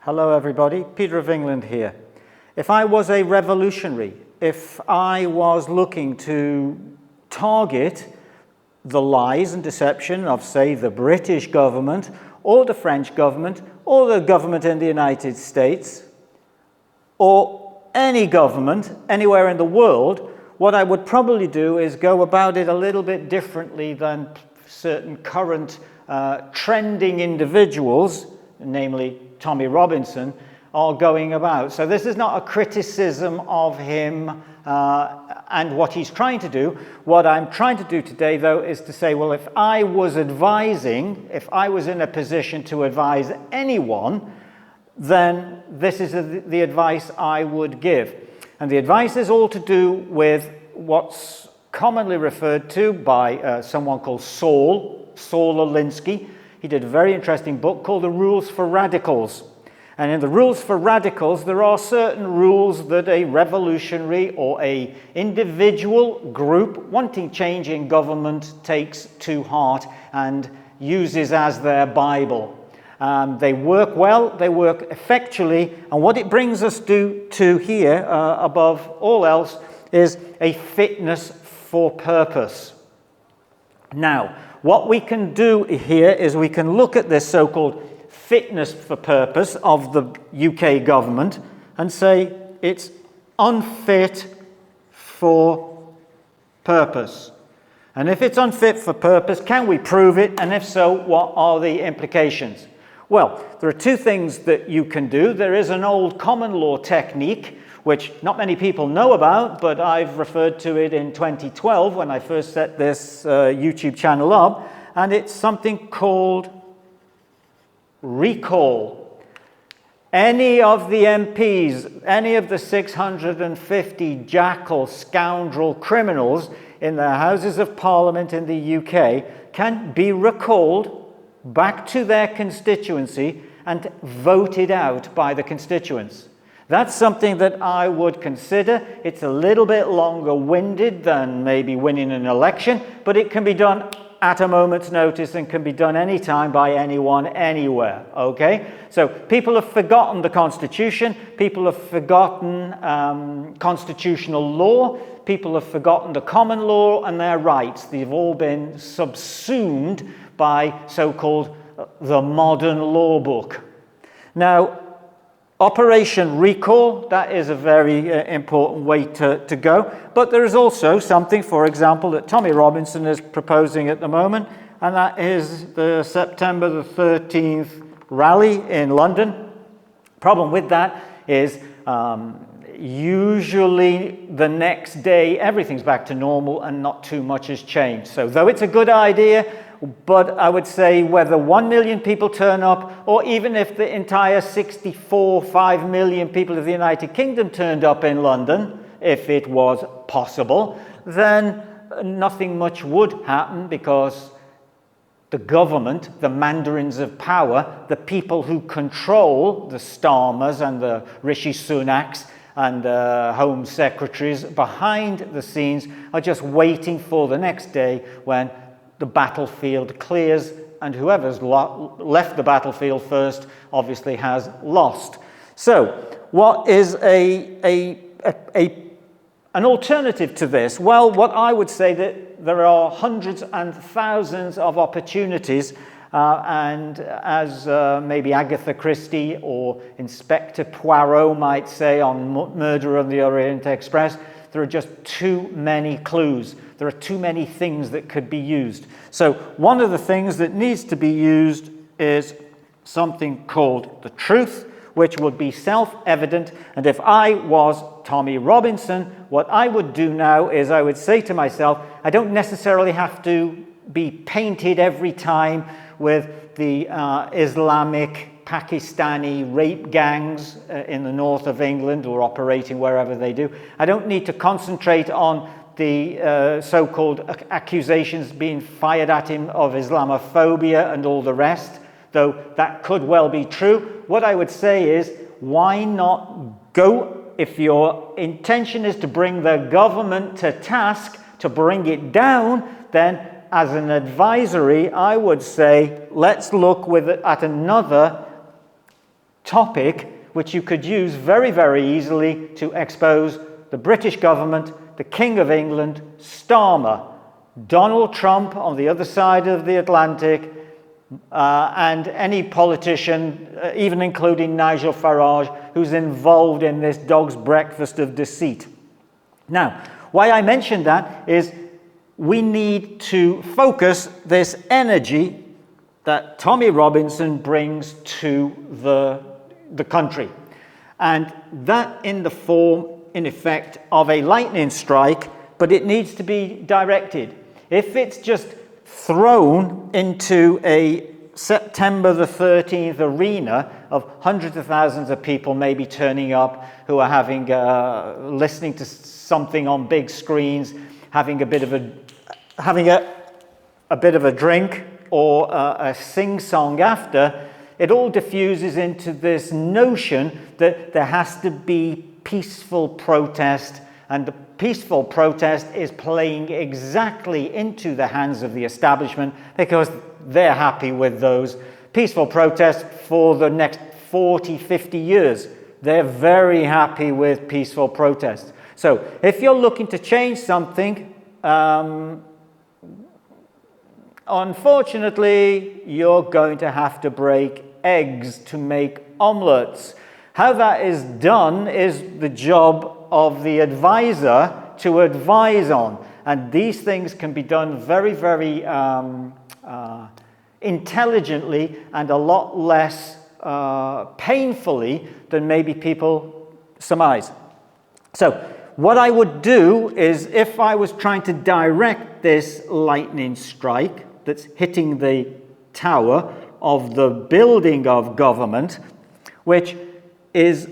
Hello everybody, Peter of England here. If I was a revolutionary, if I was looking to target the lies and deception of, say, the British government or the French government or the government in the United States or any government anywhere in the world, what I would probably do is go about it a little bit differently than certain current trending individuals, namely Tommy Robinson, are going about. So this is not a criticism of him and what he's trying to do. What I'm trying to do today, though, is to say, well, if I was advising, if I was in a position to advise anyone, then this is the advice I would give. And the advice is all to do with what's commonly referred to by someone called Saul Alinsky. He did a very interesting book called The Rules for Radicals. And in the Rules for Radicals, there are certain rules that a revolutionary or a individual group wanting change in government takes to heart and uses as their Bible. They work well, they work effectually, and what it brings us to here, above all else, is a fitness for purpose. Now, what we can do here is we can look at this so-called fitness for purpose of the UK government and say it's unfit for purpose. And if it's unfit for purpose, can we prove it? And if so, what are the implications? Well, there are two things that you can do. There is an old common law technique, which not many people know about, but I've referred to it in 2012 when I first set this YouTube channel up, and it's something called recall. Any of the MPs, any of the 650 jackal, scoundrel criminals in the Houses of Parliament in the UK can be recalled back to their constituency and voted out by the constituents. That's something that I would consider. It's a little bit longer-winded than maybe winning an election, but it can be done at a moment's notice and can be done anytime by anyone, anywhere, okay? So people have forgotten the Constitution, people have forgotten constitutional law, people have forgotten the common law and their rights. They've all been subsumed by so-called the modern law book. Now, Operation Recall, that is a very important way to go. But there is also something, for example, that Tommy Robinson is proposing at the moment, and that is the September the 13th rally in London. Problem with that is usually the next day everything's back to normal and not too much has changed. So though it's a good idea, but I would say whether 1 million people turn up, or even if the entire 5 million people of the United Kingdom turned up in London, if it was possible, then nothing much would happen, because the government, the mandarins of power, the people who control the Starmers and the Rishi Sunaks and Home Secretaries behind the scenes are just waiting for the next day when the battlefield clears, and whoever's left the battlefield first obviously has lost. So what is an alternative to this? Well, what I would say that there are hundreds and thousands of opportunities, and as maybe Agatha Christie or Inspector Poirot might say on Murder on the Orient Express, there are just too many clues. There are too many things that could be used. So one of the things that needs to be used is something called the truth, which would be self-evident. And if I was Tommy Robinson, what I would do now is I would say to myself, I don't necessarily have to be painted every time with the Islamic Pakistani rape gangs in the north of England, or operating wherever they do. I don't need to concentrate on the so-called accusations being fired at him of Islamophobia and all the rest, though that could well be true. What I would say is, why not go, if your intention is to bring the government to task, to bring it down, then as an advisory, I would say, let's look at another topic which you could use very, very easily to expose the British government, the King of England, Starmer, Donald Trump on the other side of the Atlantic, and any politician, even including Nigel Farage, who's involved in this dog's breakfast of deceit. Now, why I mention that is we need to focus this energy that Tommy Robinson brings to the country. And that in the form, in effect, of a lightning strike, but it needs to be directed. If it's just thrown into a September the 13th arena of hundreds of thousands of people maybe turning up who are having listening to something on big screens, having a bit of a drink or a sing-song after, it all diffuses into this notion that there has to be peaceful protest, and the peaceful protest is playing exactly into the hands of the establishment because they're happy with those peaceful protests for the next 40, 50 years. They're very happy with peaceful protests. So if you're looking to change something, unfortunately, you're going to have to break eggs to make omelets. How that is done is the job of the advisor to advise on. And these things can be done very, very intelligently and a lot less painfully than maybe people surmise. So what I would do is, if I was trying to direct this lightning strike that's hitting the tower of the building of government, which is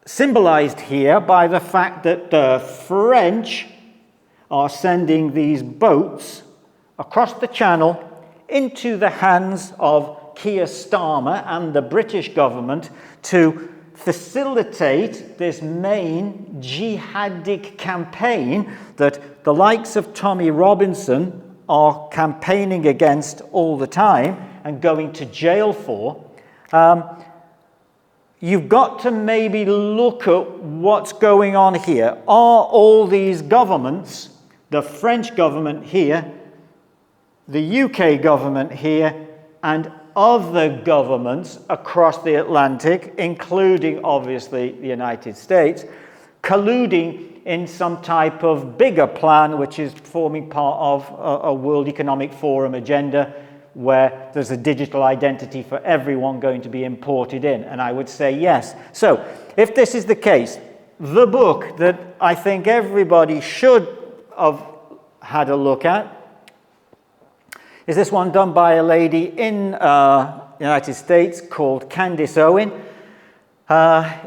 symbolized here by the fact that the French are sending these boats across the channel into the hands of Keir Starmer and the British government to facilitate this main jihadic campaign that the likes of Tommy Robinson are campaigning against all the time and going to jail for. You've got to maybe look at what's going on here. Are all these governments, the French government here, the UK government here, and other governments across the Atlantic, including obviously the United States, colluding in some type of bigger plan which is forming part of a World Economic Forum agenda where there's a digital identity for everyone going to be imported in? And I would say yes. So if this is the case, the book that I think everybody should have had a look at is this one done by a lady in the United States called Candice Owen.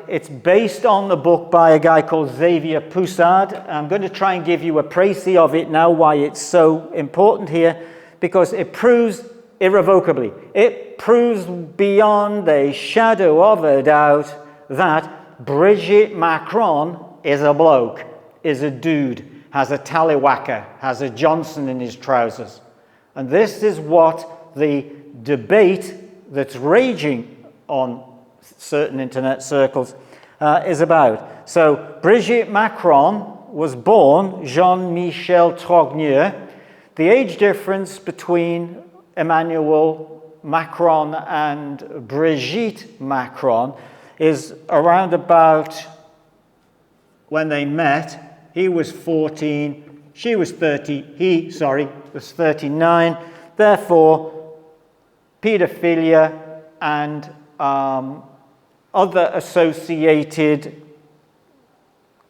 It's based on the book by a guy called Xavier Poussard. I'm going to try and give you a précis of it now, why it's so important here, because it proves irrevocably, it proves beyond a shadow of a doubt that Brigitte Macron is a bloke, is a dude, has a tallywhacker, has a Johnson in his trousers. And this is what the debate that's raging on certain internet circles is about. So Brigitte Macron was born Jean Michel Trogneux. The age difference between Emmanuel Macron and Brigitte Macron is around about when they met. He was 14, she was 30, was 39. Therefore, pedophilia and other associated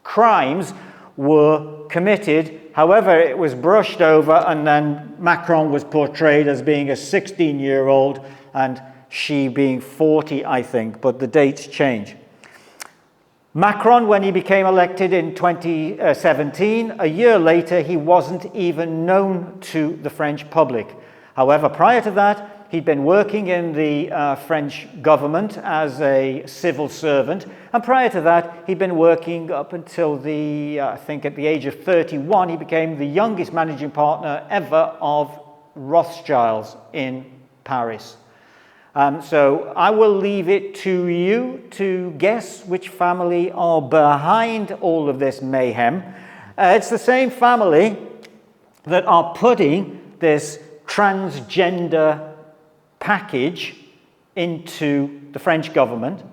crimes were committed. However, it was brushed over, and then Macron was portrayed as being a 16-year-old and she being 40, I think, but the dates change. Macron, when he became elected in 2017, a year later, he wasn't even known to the French public. However, prior to that, he'd been working in the French government as a civil servant, and prior to that, he'd been working up until I think at the age of 31, he became the youngest managing partner ever of Rothschilds in Paris. So I will leave it to you to guess which family are behind all of this mayhem. It's the same family that are putting this transgender package into the French government,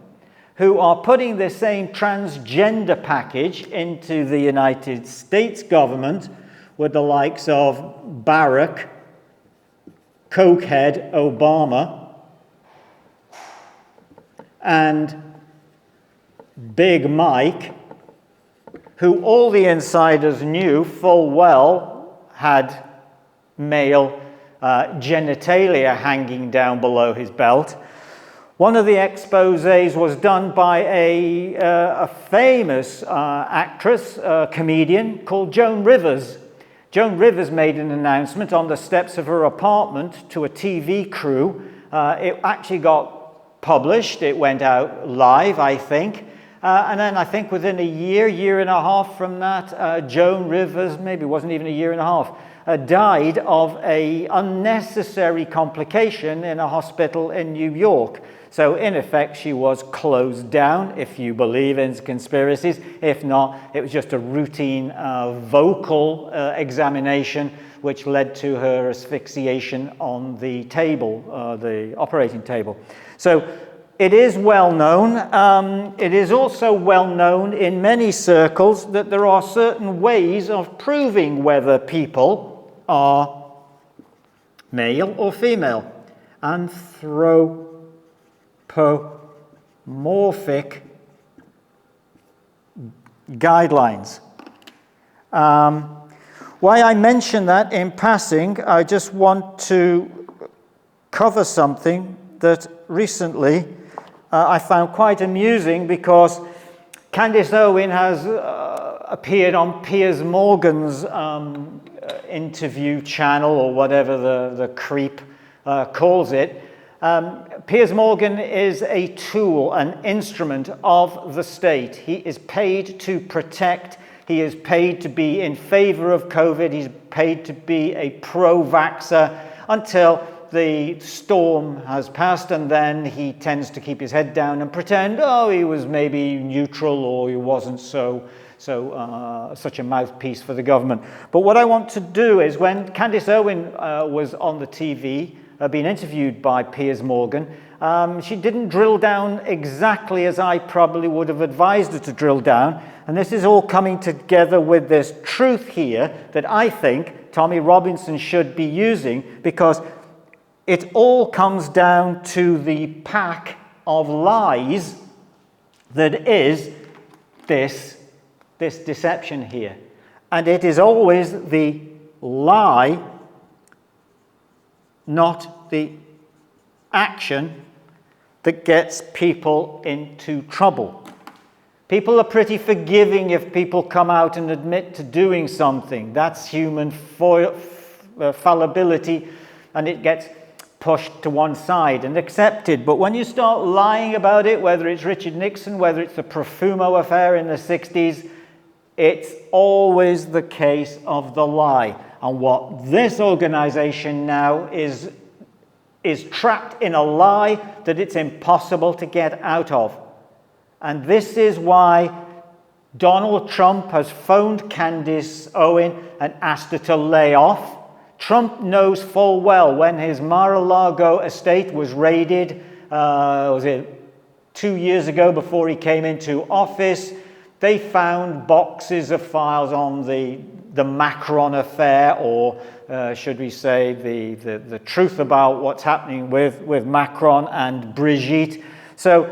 who are putting the same transgender package into the United States government with the likes of Barack, cokehead Obama, and Big Mike, who all the insiders knew full well had male genitalia hanging down below his belt. One of the exposés was done by a famous actress, comedian called Joan Rivers. Joan Rivers made an announcement on the steps of her apartment to a TV crew. It actually got published. It went out live, I think. And then I think within a year and a half from that, Joan Rivers, maybe it wasn't even a year and a half, died of an unnecessary complication in a hospital in New York. So in effect, she was closed down, if you believe in conspiracies. If not, it was just a routine vocal examination, which led to her asphyxiation on the table, the operating table. So it is well known. It is also well known in many circles that there are certain ways of proving whether people are male or female. Anthropomorphic guidelines. Why I mention that in passing, I just want to cover something that recently I found quite amusing, because Candace Owen has appeared on Piers Morgan's interview channel, or whatever the creep calls it. Piers Morgan is a tool, an instrument of the state. He is paid to protect. He is paid to be in favor of COVID. He's paid to be a pro-vaxxer until the storm has passed, and then he tends to keep his head down and pretend, oh, he was maybe neutral, or he wasn't such a mouthpiece for the government. But what I want to do is, when Candace Owen was on the TV, being interviewed by Piers Morgan, she didn't drill down exactly as I probably would have advised her to drill down. And this is all coming together with this truth here that I think Tommy Robinson should be using, because it all comes down to the pack of lies that is this deception here. And it is always the lie, not the action, that gets people into trouble. People are pretty forgiving if people come out and admit to doing something. That's human fallibility, and it gets pushed to one side and accepted. But when you start lying about it, whether it's Richard Nixon, whether it's the Profumo affair in the 60s, it's always the case of the lie. And what this organization now is trapped in a lie that it's impossible to get out of. And this is why Donald Trump has phoned Candace Owen and asked her to lay off. Trump knows full well when his Mar-a-Lago estate was raided, was it 2 years ago before he came into office, they found boxes of files on the Macron affair, or should we say the truth about what's happening with Macron and Brigitte. So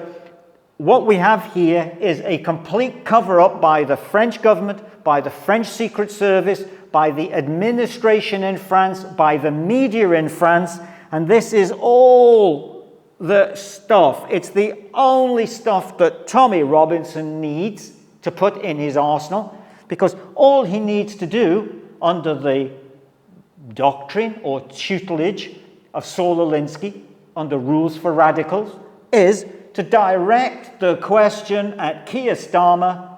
what we have here is a complete cover-up by the French government, by the French Secret Service, by the administration in France, by the media in France, and this is all the stuff. It's the only stuff that Tommy Robinson needs to put in his arsenal, because all he needs to do under the doctrine or tutelage of Saul Alinsky, under Rules for Radicals, is to direct the question at Keir Starmer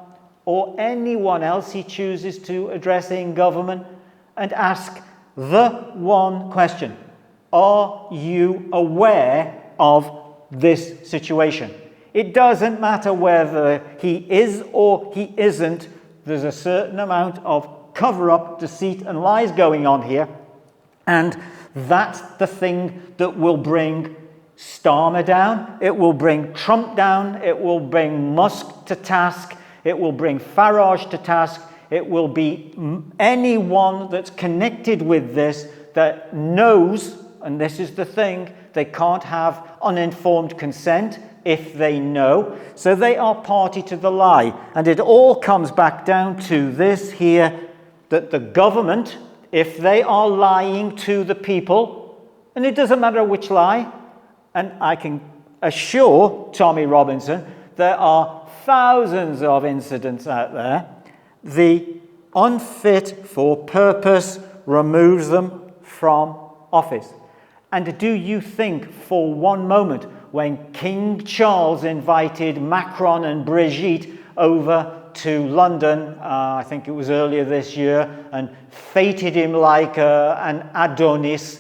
or anyone else he chooses to address in government, and ask the one question: are you aware of this situation. It doesn't matter whether he is or he isn't, there's a certain amount of cover-up, deceit, and lies going on here. And that's the thing that will bring Starmer down, it will bring Trump down, it will bring Musk to task, it will bring Farage to task, it will be anyone that's connected with this that knows, and this is the thing, they can't have uninformed consent if they know. So they are party to the lie. And it all comes back down to this here, that the government, if they are lying to the people, and it doesn't matter which lie, and I can assure Tommy Robinson, there are thousands of incidents out there. The unfit for purpose removes them from office. And do you think for one moment, when King Charles invited Macron and Brigitte over to London, I think it was earlier this year, and feted him like an Adonis,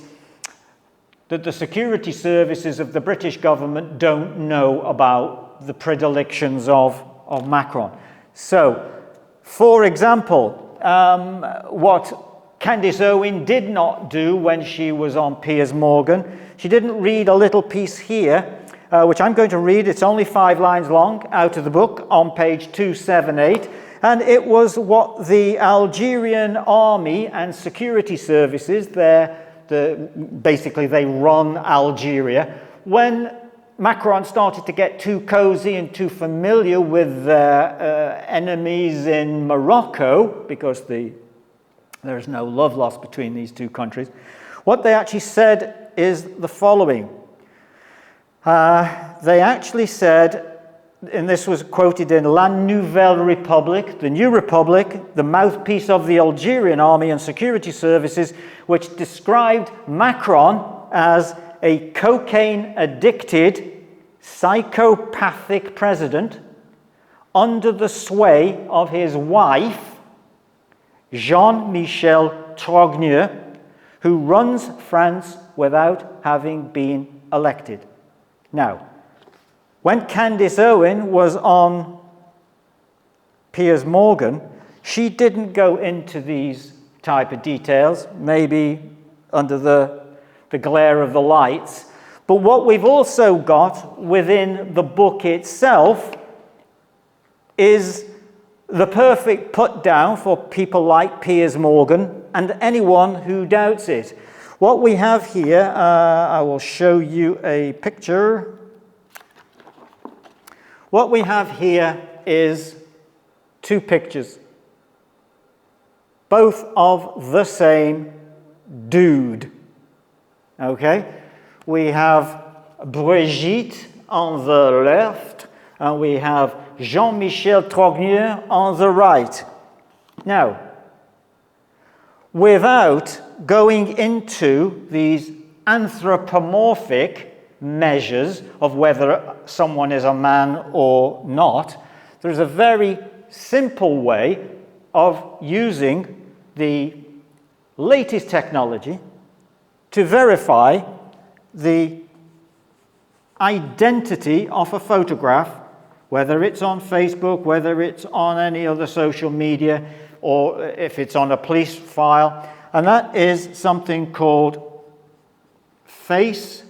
that the security services of the British government don't know about the predilections of Macron? So, for example, what Candace Owen did not do when she was on Piers Morgan, she didn't read a little piece here, which I'm going to read. It's only 5 lines long, out of the book, on page 278. And it was what the Algerian army and security services, basically they run Algeria, when Macron started to get too cozy and too familiar with their enemies in Morocco, because there's no love lost between these two countries, what they actually said is the following. They actually said, and this was quoted in La Nouvelle République, the New Republic, the mouthpiece of the Algerian army and security services, which described Macron as a cocaine-addicted, psychopathic president under the sway of his wife, Jean Michel Trogneux, who runs France without having been elected. Now, when Candace Owen was on Piers Morgan, she didn't go into these type of details, maybe under the glare of the lights. But what we've also got within the book itself is the perfect put down for people like Piers Morgan and anyone who doubts it. What we have here, I will show you a picture. What we have here is 2 pictures, both of the same dude. Okay? We have Brigitte on the left, and we have Jean Michel Trogneux on the right. Now, without going into these anthropomorphic measures of whether someone is a man or not, there's a very simple way of using the latest technology to verify the identity of a photograph, whether it's on Facebook, whether it's on any other social media, or if it's on a police file. And that is something called Face++,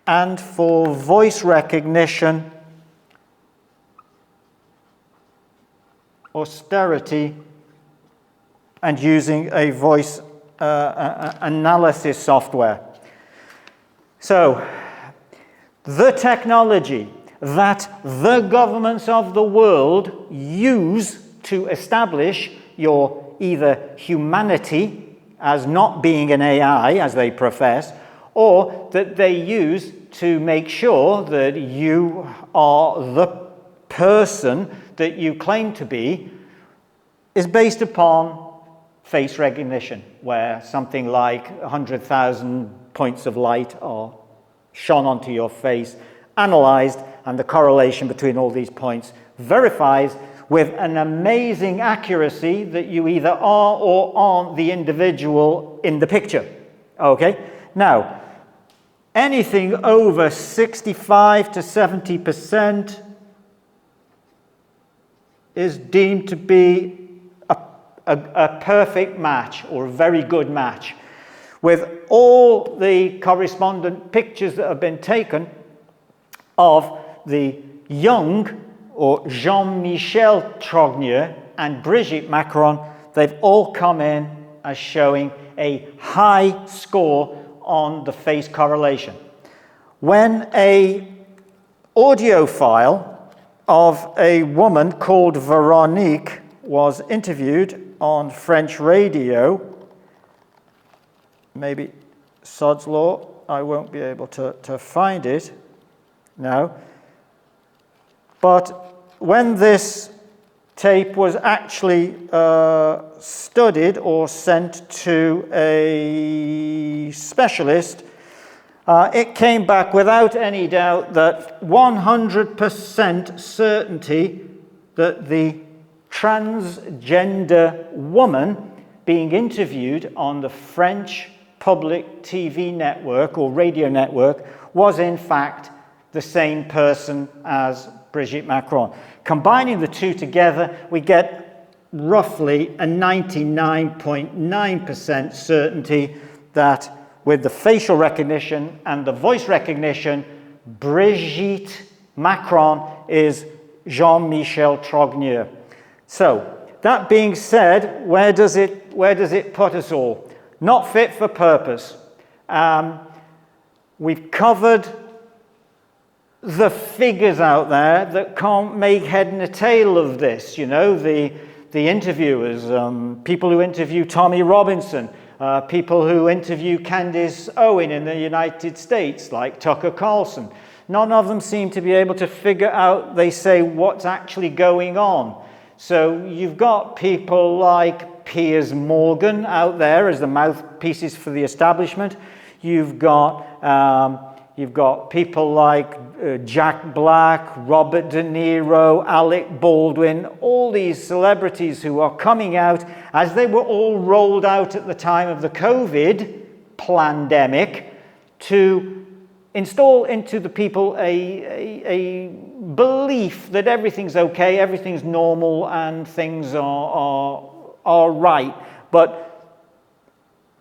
and for voice recognition, austerity, and using a voice analysis software. So, the technology that the governments of the world use to establish your either humanity as not being an AI, as they profess, or that they use to make sure that you are the person that you claim to be, is based upon face recognition, where something like 100,000 points of light are shone onto your face, analyzed, and the correlation between all these points verifies with an amazing accuracy that you either are or aren't the individual in the picture. Okay? Now, anything over 65 to 70% is deemed to be a perfect match or a very good match. With all the correspondent pictures that have been taken of the young or Jean Michel Trogneux and Brigitte Macron, they've all come in as showing a high score on the face correlation. When an audio file of a woman called Veronique was interviewed on French radio, maybe sod's law, I won't be able to find it now, but when this tape was actually studied or sent to a specialist, it came back without any doubt that 100% certainty that the transgender woman being interviewed on the French public TV network or radio network was in fact the same person as Brigitte Macron. Combining the two together, we get roughly a 99.9% certainty that with the facial recognition and the voice recognition, Brigitte Macron is Jean Michel Trogneux. So, that being said, where does it put us all? Not fit for purpose. We've covered the figures out there that can't make head and a tail of this. You know, the interviewers, people who interview Tommy Robinson, people who interview Candace Owen in the United States, like Tucker Carlson. None of them seem to be able to figure out, they say, what's actually going on. So you've got people like Piers Morgan out there as the mouthpieces for the establishment. You've got people like Jack Black, Robert De Niro, Alec Baldwin, all these celebrities who are coming out as they were all rolled out at the time of the COVID pandemic to install into the people a belief that everything's okay, everything's normal, and things are right. But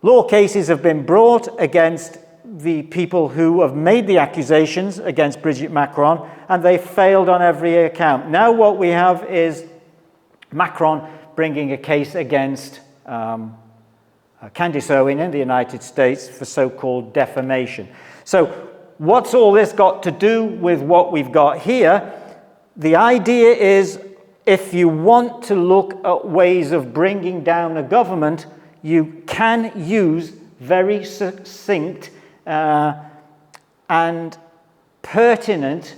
law cases have been brought against the people who have made the accusations against Brigitte Macron, and they failed on every account. Now what we have is Macron bringing a case against Candace Owen in the United States for so-called defamation. So what's all this got to do with what we've got here? The idea is, if you want to look at ways of bringing down a government, you can use very succinct and pertinent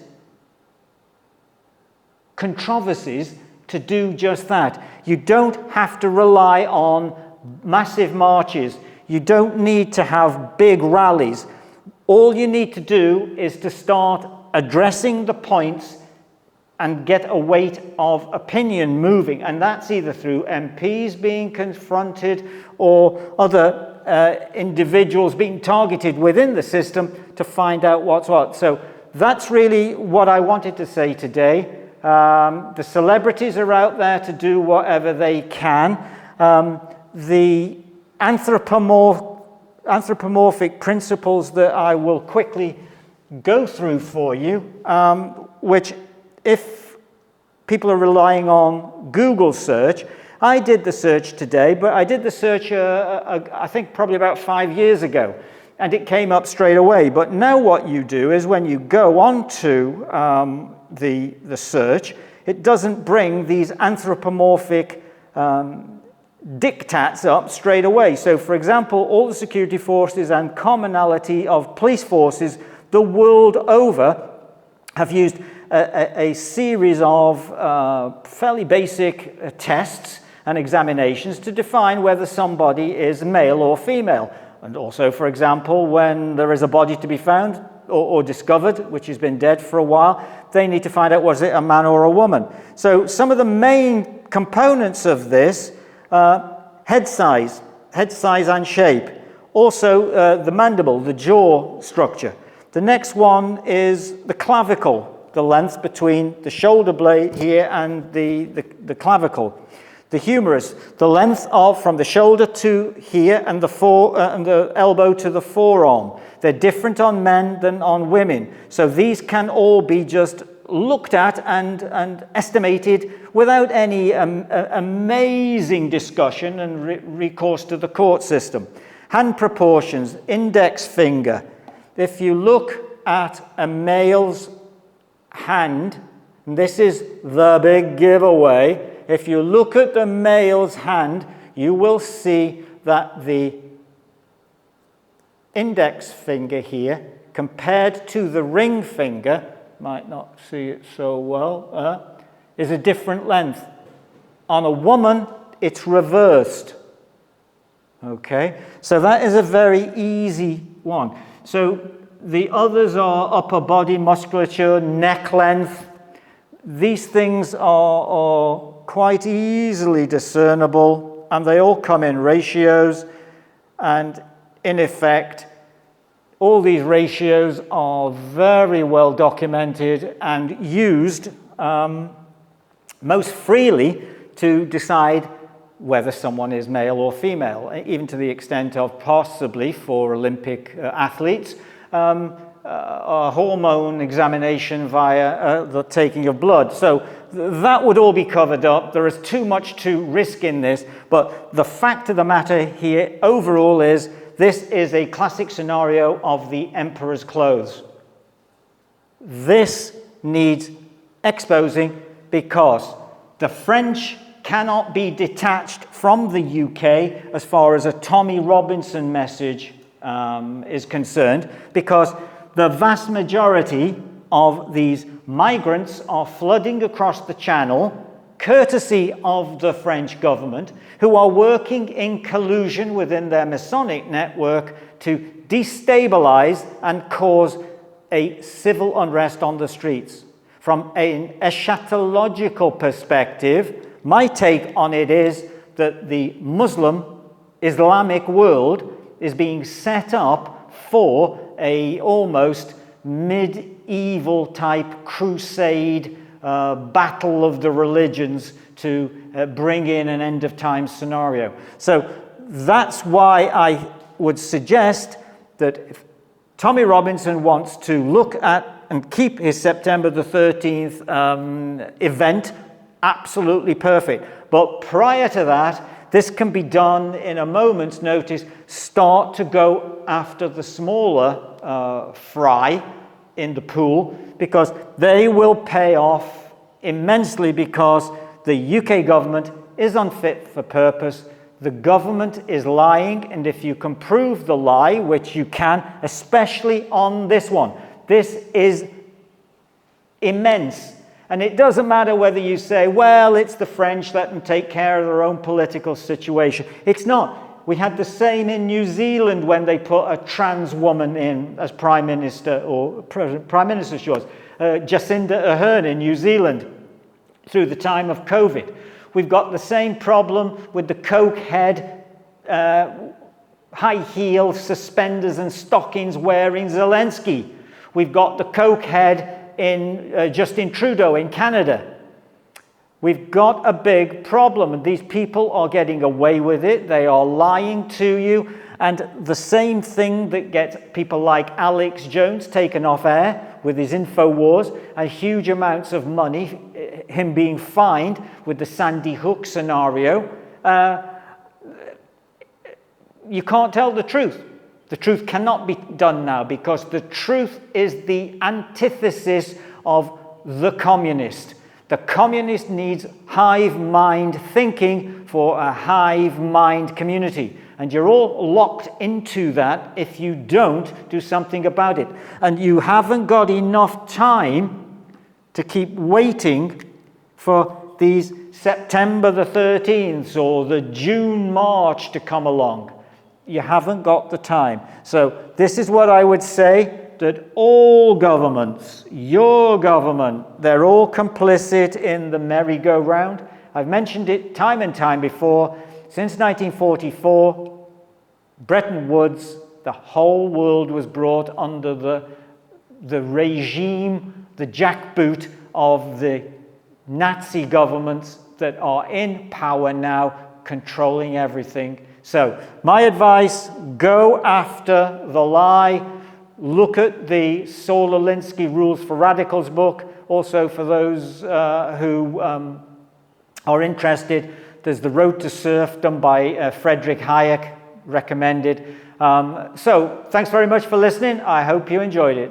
controversies to do just that. You don't have to rely on massive marches. You don't need to have big rallies. All you need to do is to start addressing the points and get a weight of opinion moving. And that's either through MPs being confronted or other individuals being targeted within the system to find out what's what. So that's really what I wanted to say today. The celebrities are out there to do whatever they can. The anthropomorphic principles that I will quickly go through for you, which if people are relying on Google search, I did the search today, but I did the search I think probably about 5 years ago, and it came up straight away. But now what you do is when you go onto the search, it doesn't bring these anthropomorphic diktats up straight away. So for example, all the security forces and commonality of police forces the world over have used a series of fairly basic tests and examinations to define whether somebody is male or female. And also, for example, when there is a body to be found or discovered, which has been dead for a while, they need to find out, was it a man or a woman? So some of the main components of this, head size and shape. Also, the mandible, the jaw structure. The next one is the clavicle, the length between the shoulder blade here and the clavicle. The humerus, the length of from the shoulder to here and the elbow to the forearm. They're different on men than on women. So these can all be just looked at and estimated without any amazing discussion and recourse to the court system. Hand proportions, index finger. If you look at a male's hand, and this is the big giveaway, if you look at the male's hand, you will see that the index finger here, compared to the ring finger, might not see it so well, is a different length. On a woman, it's reversed. Okay, so that is a very easy one. So the others are upper body musculature, neck length. These things are quite easily discernible, and they all come in ratios, and in effect, all these ratios are very well documented and used most freely to decide whether someone is male or female, even to the extent of possibly for Olympic athletes, a hormone examination via the taking of blood. So that would all be covered up. There is too much to risk in this, but the fact of the matter here overall is this is a classic scenario of the emperor's clothes. This needs exposing because the French cannot be detached from the UK as far as a Tommy Robinson message is concerned, because the vast majority of these migrants are flooding across the channel, courtesy of the French government, who are working in collusion within their Masonic network to destabilize and cause a civil unrest on the streets. From an eschatological perspective, my take on it is that the Muslim Islamic world is being set up for a almost medieval type crusade battle of the religions to bring in an end of time scenario. So that's why I would suggest that if Tommy Robinson wants to look at and keep his September the 13th event, absolutely perfect. But prior to that, this can be done in a moment's notice. Start to go after the smaller fry in the pool, because they will pay off immensely, because the UK government is unfit for purpose. The government is lying, and if you can prove the lie, which you can, especially on this one, this is immense. And it doesn't matter whether you say, well, it's the French, let them take care of their own political situation. It's not. We had the same in New Zealand when they put a trans woman in as Prime Minister, or Prime Minister she was, Jacinda Ardern in New Zealand through the time of COVID. We've got the same problem with the coke head, high heel, suspenders and stockings wearing Zelensky. We've got the coke head in Justin Trudeau in Canada. We've got a big problem, and these people are getting away with it. They are lying to you, and the same thing that gets people like Alex Jones taken off air with his InfoWars and huge amounts of money, him being fined with the Sandy Hook scenario. You can't tell the truth. The truth cannot be done now, because the truth is the antithesis of the communist. The communist needs hive mind thinking for a hive mind community. And you're all locked into that if you don't do something about it. And you haven't got enough time to keep waiting for these September the 13th or the June march to come along. You haven't got the time. So this is what I would say, that all governments, your government, they're all complicit in the merry-go-round. I've mentioned it time and time before. Since 1944, Bretton Woods, the whole world was brought under the the regime, the jackboot of the Nazi governments that are in power now, controlling everything. So my advice, go after the lie. Look at the Saul Alinsky Rules for Radicals book. Also, for those who are interested, there's The Road to Serfdom by Friedrich Hayek, recommended. So thanks very much for listening. I hope you enjoyed it.